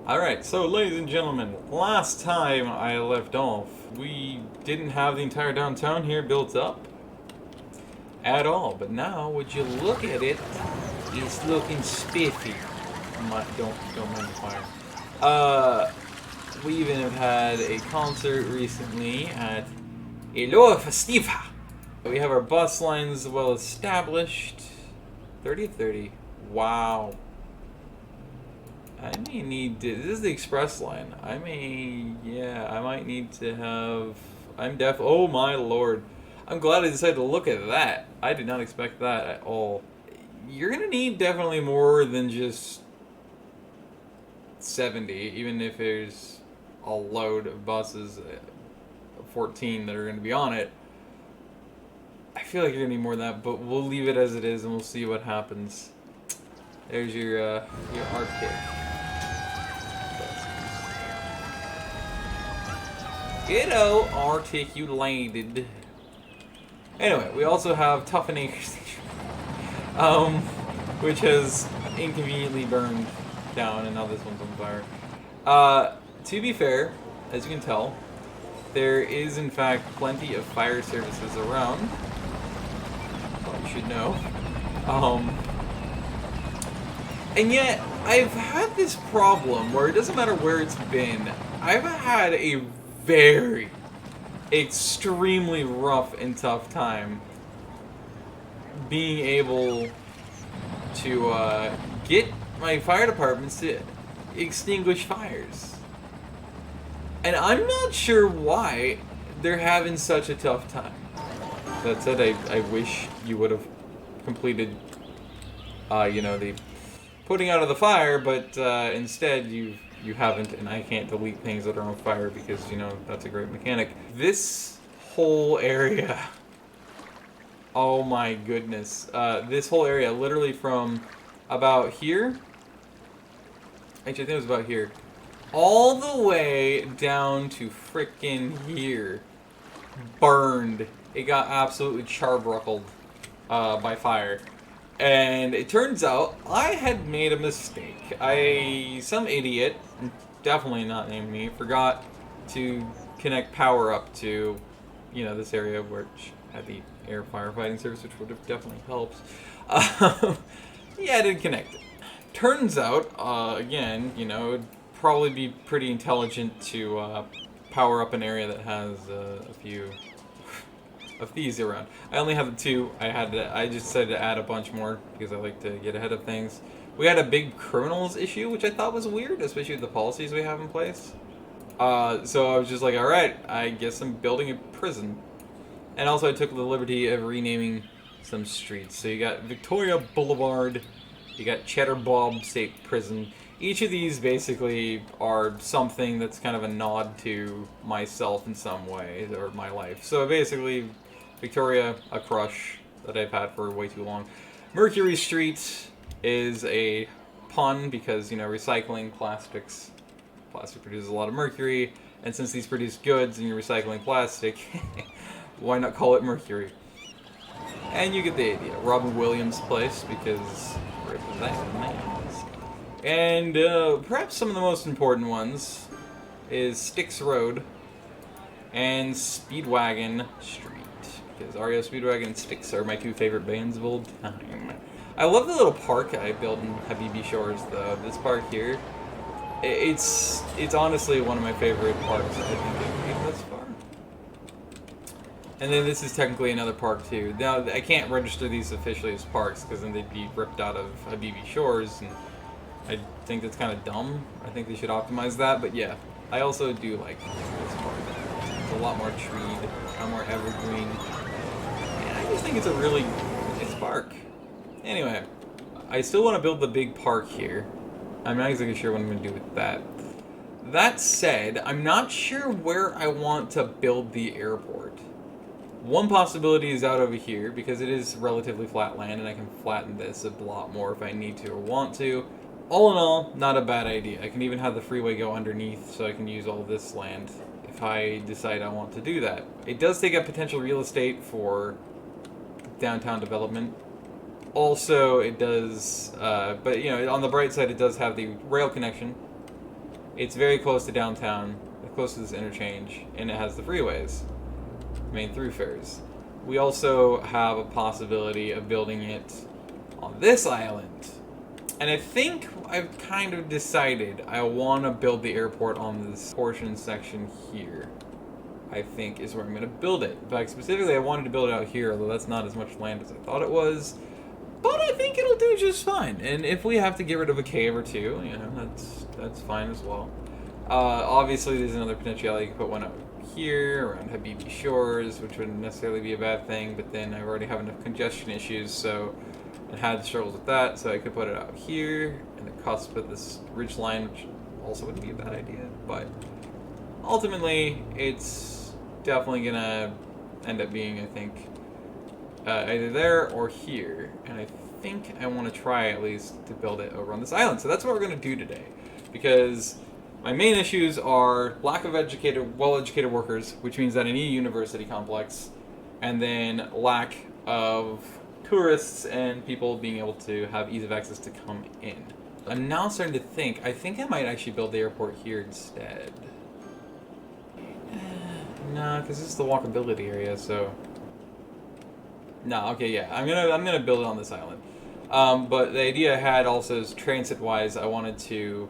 Alright, so ladies and gentlemen, last time I left off, we didn't have the entire downtown here built up at all, but now, would you look at it, it's looking spiffy. Don't mind the fire. We even have had a concert recently at Eloa Festiva. We have our bus lines well established. 30-30. Wow. I may need to, this is the express line. I might need to have, oh my lord. I'm glad I decided to look at that. I did not expect that at all. You're gonna need definitely more than just 70, even if there's a load of buses, 14 that are gonna be on it. I feel like you're gonna need more than that, but we'll leave it as it is and we'll see what happens. There's your Arctic. Ditto articulated. Anyway, we also have Toughenaker Station, which has inconveniently burned down, and now this one's on fire. To be fair, as you can tell, there is in fact plenty of fire services around. Well, you should know. And yet, I've had this problem where it doesn't matter where it's been, I've had a very extremely rough and tough time being able to get my fire departments to extinguish fires. And I'm not sure why they're having such a tough time. That said, I wish you would have completed, the putting out of the fire, but instead you haven't, and I can't delete things that are on fire because, that's a great mechanic. This whole area, oh my goodness, this whole area, literally from about here, actually I think it was about here, all the way down to frickin' here, burned. It got absolutely charbuckled by fire. And it turns out I had made a mistake. Some idiot, definitely not named me, forgot to connect power up to, this area which had the air firefighting service, which would have definitely helped. Yeah, I didn't connect it. Turns out, again, it'd probably be pretty intelligent to power up an area that has a few of these around. I only have the two. I just decided to add a bunch more because I like to get ahead of things. We had a big criminals issue, which I thought was weird, especially with the policies we have in place. So I was just like, alright, I guess I'm building a prison. And also I took the liberty of renaming some streets. So you got Victoria Boulevard, you got Cheddar Bob State Prison. Each of these basically are something that's kind of a nod to myself in some way, or my life. So basically, Victoria, a crush that I've had for way too long. Mercury Street is a pun because, recycling plastics. Plastic produces a lot of mercury, and since these produce goods and you're recycling plastic, why not call it Mercury? And you get the idea. Robin Williams' place, because rip that man. And perhaps some of the most important ones is Styx Road and Speedwagon Street. Because REO Speedwagon and Styx are my two favorite bands of all time. I love the little park I built in Habibi Shores, though. This park here, it's honestly one of my favorite parks I think I've made thus far. And then this is technically another park too. Now, I can't register these officially as parks because then they'd be ripped out of Habibi Shores, and I think that's kind of dumb. I think they should optimize that, but yeah. I also do like this park. It's a lot more treed, a lot more evergreen. And I just think it's a really nice park. Anyway, I still want to build the big park here. I'm not exactly sure what I'm going to do with that. That said, I'm not sure where I want to build the airport. One possibility is out over here, because it is relatively flat land, and I can flatten this a lot more if I need to or want to. All in all, not a bad idea. I can even have the freeway go underneath, so I can use all this land if I decide I want to do that. It does take up potential real estate for downtown development. Also, it does, but on the bright side, it does have the rail connection, It's very close to downtown, close to this interchange, and it has the freeways, main thoroughfares. We also have a possibility of building it on this island. And I think I've kind of decided I want to build the airport on this portion section here. I think is where I'm going to build it. In fact, specifically, I wanted to build it out here, although that's not as much land as I thought it was. But I think it'll do just fine. And if we have to get rid of a cave or two, you know, that's fine as well. Obviously, there's another potentiality. You could put one out here around Habibi Shores, which wouldn't necessarily be a bad thing. But then I already have enough congestion issues, so I had struggles with that. So I could put it out here in the cusp of this ridge line, which also wouldn't be a bad idea. But ultimately, it's definitely gonna end up being, I think, either there or here. And I think I want to try at least to build it over on this island. So that's what we're going to do today. Because my main issues are lack of well-educated workers, which means that I need a university complex, and then lack of tourists and people being able to have ease of access to come in. I'm now starting to think, I think I might actually build the airport here instead. No, because this is the walkability area, so... No, okay, yeah, I'm gonna build it on this island. But the idea I had also is transit-wise, I wanted to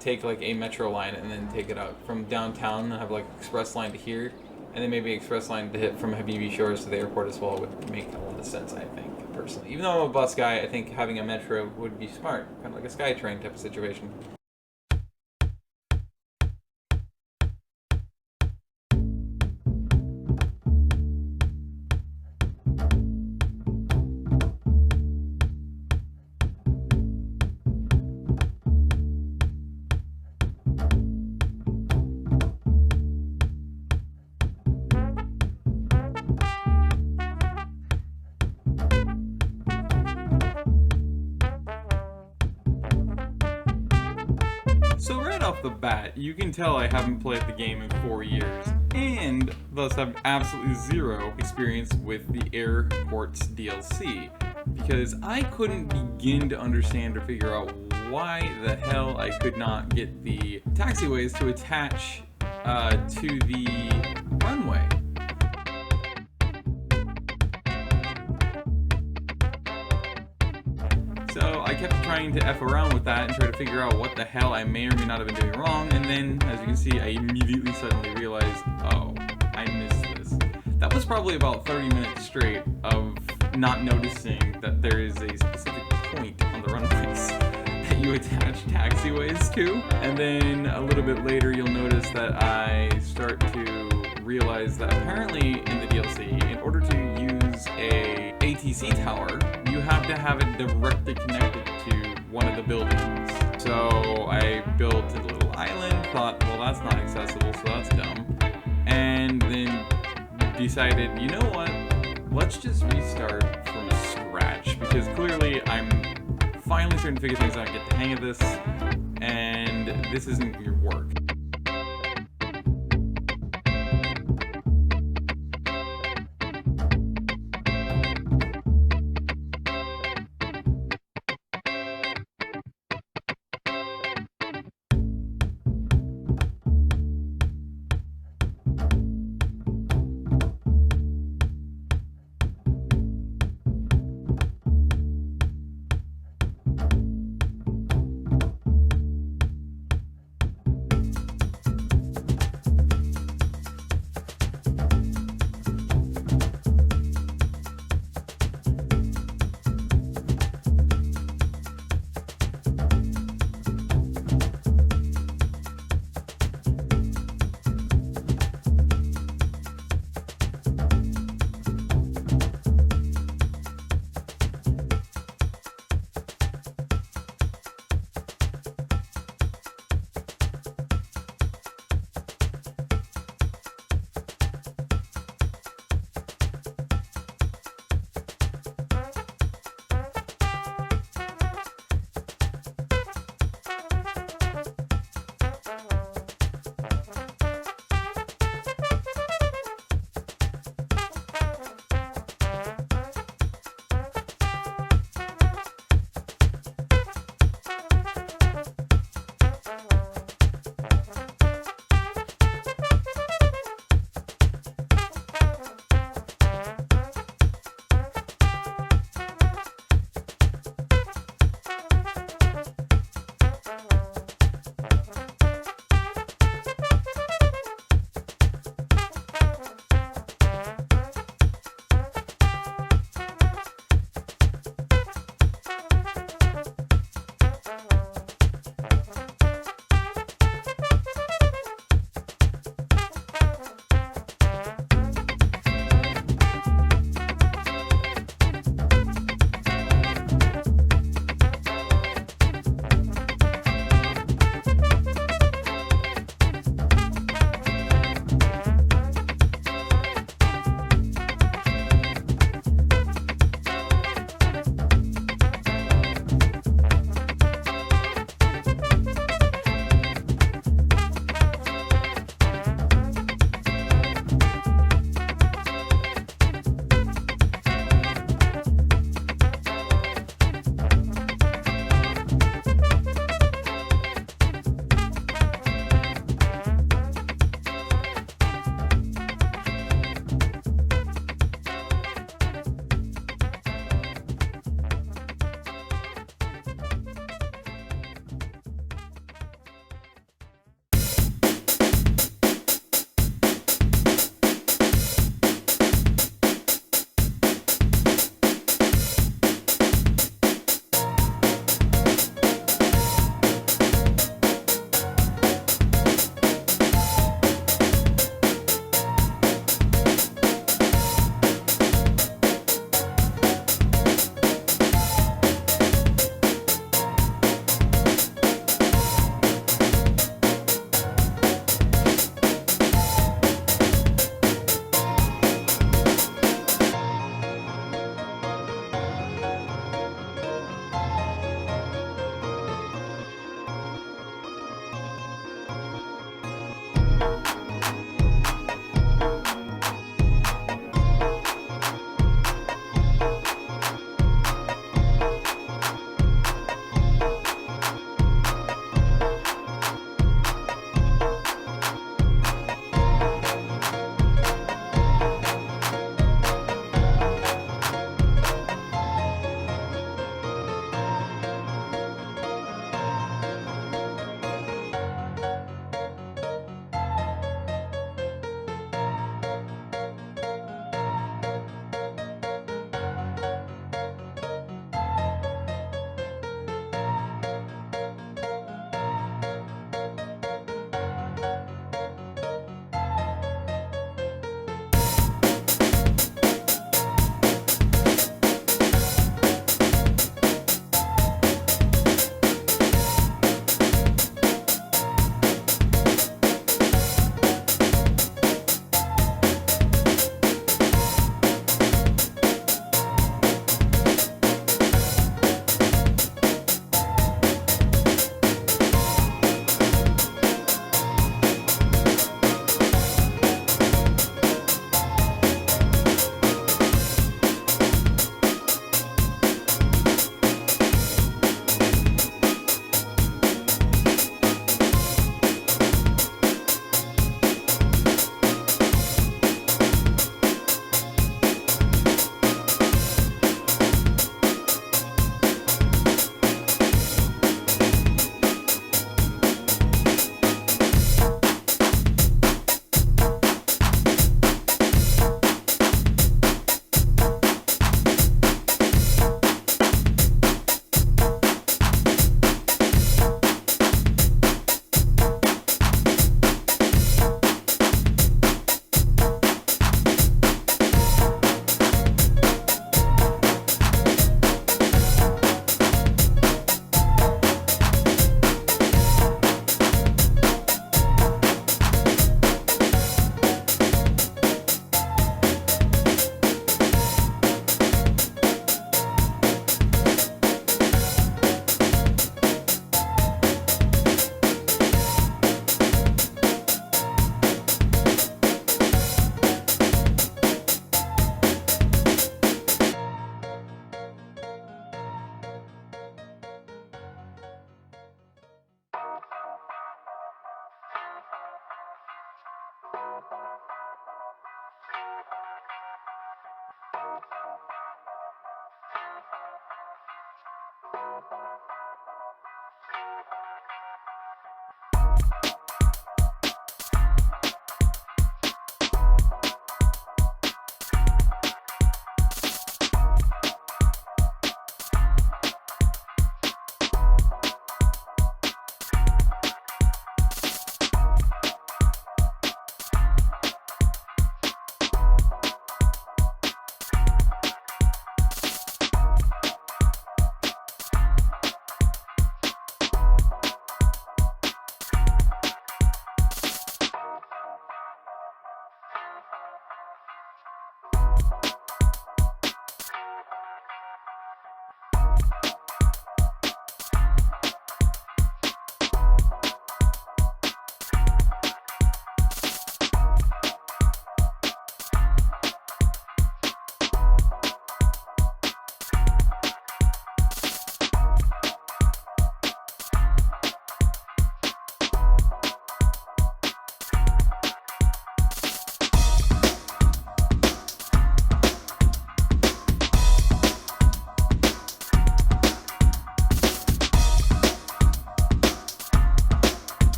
take like a metro line and then take it out from downtown and have like express line to here, and then maybe express line to hit from Habibi Shores to the airport as well would make a lot of sense, I think, personally. Even though I'm a bus guy, I think having a metro would be smart, kind of like a SkyTrain type of situation. So right off the bat, you can tell I haven't played the game in 4 years, and thus have absolutely zero experience with the airport's DLC, because I couldn't begin to understand or figure out why the hell I could not get the taxiways to attach to the runway. So I kept trying to F around with that and try to figure out what the hell I may or may not have been doing wrong, and then, as you can see, I immediately suddenly realized, oh, I missed this. That was probably about 30 minutes straight of not noticing that there is a specific point on the runways that you attach taxiways to, and then a little bit later you'll notice that I start to realize that apparently in the DLC, in order to use a ATC tower, you have to have it directly connected to one of the buildings. So I built a little island, thought, well, that's not accessible, so that's dumb. And then decided, you know what? Let's just restart from scratch, because clearly I'm finally starting to figure things out, get the hang of this, and this isn't going to work.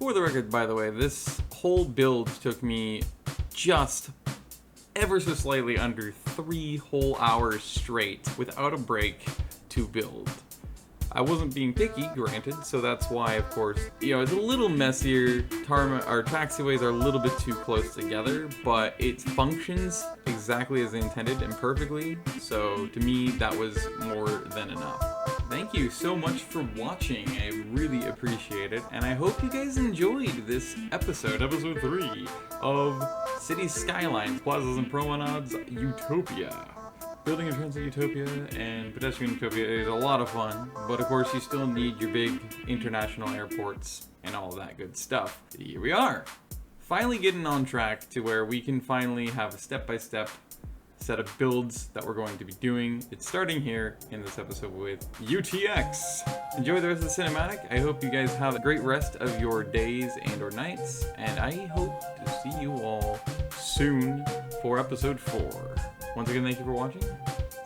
For the record, by the way, this whole build took me just ever so slightly under 3 whole hours straight without a break to build. I wasn't being picky, granted, so that's why, of course, it's a little messier. Our taxiways are a little bit too close together, but it functions exactly as intended and perfectly, so to me, that was more than enough. Thank you so much for watching. I really appreciate it, and I hope you guys enjoyed this episode 3 of City Skylines, Plazas and Promenades, Utopia. Building a transit utopia and pedestrian utopia is a lot of fun, but of course you still need your big international airports and all that good stuff. Here we are, finally getting on track to where we can finally have a step-by-step set of builds that we're going to be doing. It's starting here in this episode with UTX. Enjoy the rest of the cinematic. I hope you guys have a great rest of your days and or nights, and I hope to see you all soon for episode 4. Once again, thank you for watching.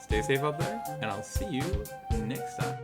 Stay safe out there, and I'll see you next time.